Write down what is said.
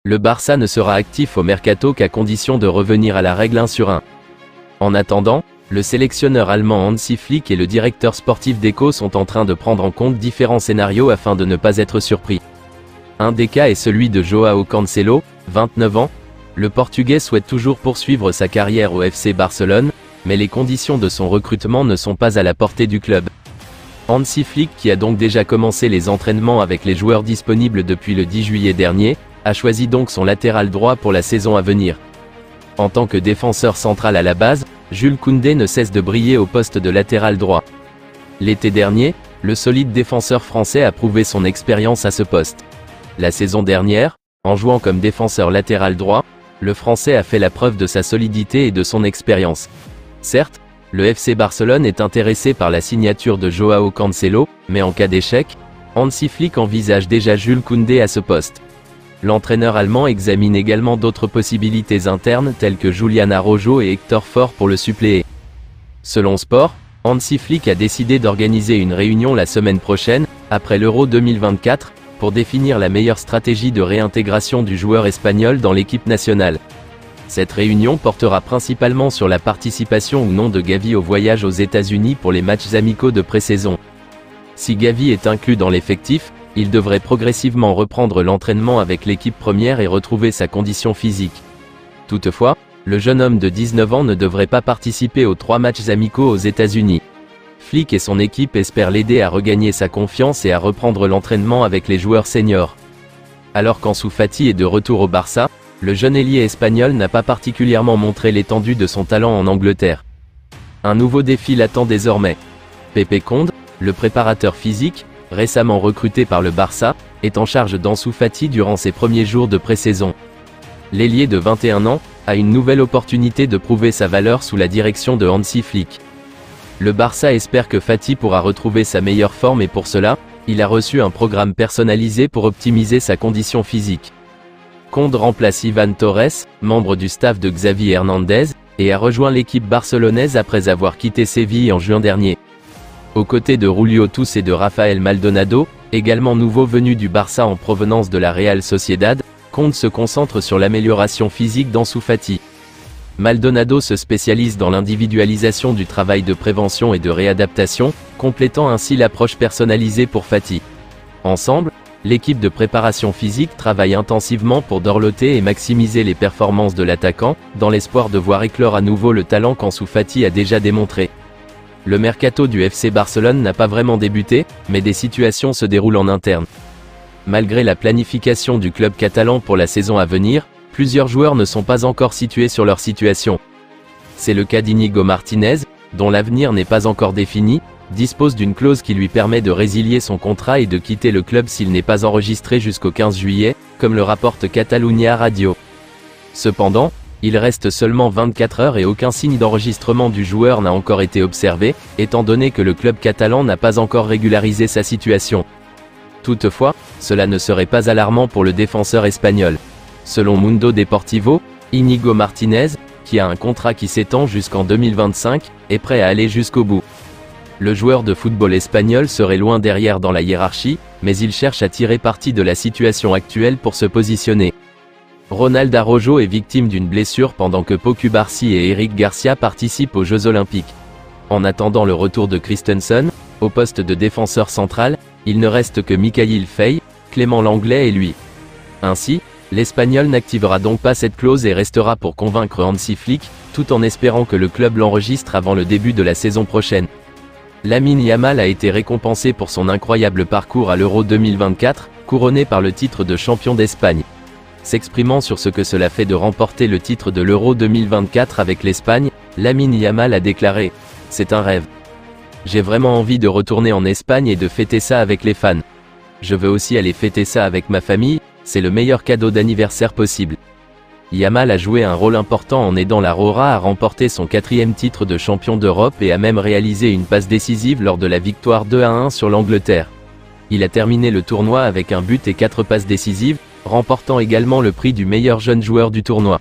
Le Barça ne sera actif au mercato qu'à condition de revenir à la règle 1 sur 1. En attendant, le sélectionneur allemand Hansi Flick et le directeur sportif Deco sont en train de prendre en compte différents scénarios afin de ne pas être surpris. Un des cas est celui de Joao Cancelo, 29 ans. Le Portugais souhaite toujours poursuivre sa carrière au FC Barcelone, mais les conditions de son recrutement ne sont pas à la portée du club. Hansi Flick, qui a donc déjà commencé les entraînements avec les joueurs disponibles depuis le 10 juillet dernier, a choisi donc son latéral droit pour la saison à venir. En tant que défenseur central à la base, Jules Koundé ne cesse de briller au poste de latéral droit. L'été dernier, le solide défenseur français a prouvé son expérience à ce poste. La saison dernière, en jouant comme défenseur latéral droit, le Français a fait la preuve de sa solidité et de son expérience. Certes, le FC Barcelone est intéressé par la signature de Joao Cancelo, mais en cas d'échec, Hansi Flick envisage déjà Jules Koundé à ce poste. L'entraîneur allemand examine également d'autres possibilités internes telles que Julian Araujo et Hector Ford pour le suppléer. Selon Sport, Hansi Flick a décidé d'organiser une réunion la semaine prochaine, après l'Euro 2024, pour définir la meilleure stratégie de réintégration du joueur espagnol dans l'équipe nationale. Cette réunion portera principalement sur la participation ou non de Gavi au voyage aux États-Unis pour les matchs amicaux de pré-saison. Si Gavi est inclus dans l'effectif, il devrait progressivement reprendre l'entraînement avec l'équipe première et retrouver sa condition physique. Toutefois, le jeune homme de 19 ans ne devrait pas participer aux 3 matchs amicaux aux États-Unis. Flick et son équipe espèrent l'aider à regagner sa confiance et à reprendre l'entraînement avec les joueurs seniors. Alors qu'Ansu Fati est de retour au Barça, le jeune ailier espagnol n'a pas particulièrement montré l'étendue de son talent en Angleterre. Un nouveau défi l'attend désormais. Pepe Conde, le préparateur physique, récemment recruté par le Barça, est en charge d'Ansu Fati durant ses premiers jours de pré-saison. L'ailier de 21 ans a une nouvelle opportunité de prouver sa valeur sous la direction de Hansi Flick. Le Barça espère que Fati pourra retrouver sa meilleure forme et pour cela, il a reçu un programme personnalisé pour optimiser sa condition physique. Conde remplace Ivan Torres, membre du staff de Xavi Hernandez, et a rejoint l'équipe barcelonaise après avoir quitté Séville en juin dernier. Aux côtés de Julio Tous et de Rafael Maldonado, également nouveau venu du Barça en provenance de la Real Sociedad, Conde se concentre sur l'amélioration physique d'Ansu Fati. Maldonado se spécialise dans l'individualisation du travail de prévention et de réadaptation, complétant ainsi l'approche personnalisée pour Fati. Ensemble, l'équipe de préparation physique travaille intensivement pour dorloter et maximiser les performances de l'attaquant, dans l'espoir de voir éclore à nouveau le talent qu'Ansu Fati a déjà démontré. Le mercato du FC Barcelone n'a pas vraiment débuté, mais des situations se déroulent en interne. Malgré la planification du club catalan pour la saison à venir, plusieurs joueurs ne sont pas encore situés sur leur situation. C'est le cas d'Inigo Martinez, dont l'avenir n'est pas encore défini, dispose d'une clause qui lui permet de résilier son contrat et de quitter le club s'il n'est pas enregistré jusqu'au 15 juillet, comme le rapporte Catalunya Radio. Cependant, il reste seulement 24 heures et aucun signe d'enregistrement du joueur n'a encore été observé, étant donné que le club catalan n'a pas encore régularisé sa situation. Toutefois, cela ne serait pas alarmant pour le défenseur espagnol. Selon Mundo Deportivo, Inigo Martinez, qui a un contrat qui s'étend jusqu'en 2025, est prêt à aller jusqu'au bout. Le joueur de football espagnol serait loin derrière dans la hiérarchie, mais il cherche à tirer parti de la situation actuelle pour se positionner. Ronald Araujo est victime d'une blessure pendant que Pau Cubarsí et Eric Garcia participent aux Jeux Olympiques. En attendant le retour de Christensen, au poste de défenseur central, il ne reste que Mikayil Faye, Clément Langlais et lui. Ainsi, l'Espagnol n'activera donc pas cette clause et restera pour convaincre Hansi Flick, tout en espérant que le club l'enregistre avant le début de la saison prochaine. Lamine Yamal a été récompensé pour son incroyable parcours à l'Euro 2024, couronné par le titre de champion d'Espagne. S'exprimant sur ce que cela fait de remporter le titre de l'Euro 2024 avec l'Espagne, Lamine Yamal a déclaré « C'est un rêve. J'ai vraiment envie de retourner en Espagne et de fêter ça avec les fans. Je veux aussi aller fêter ça avec ma famille, c'est le meilleur cadeau d'anniversaire possible. » Yamal a joué un rôle important en aidant la Rora à remporter son 4e titre de champion d'Europe et a même réalisé une passe décisive lors de la victoire 2-1 sur l'Angleterre. Il a terminé le tournoi avec un but et 4 passes décisives, remportant également le prix du meilleur jeune joueur du tournoi.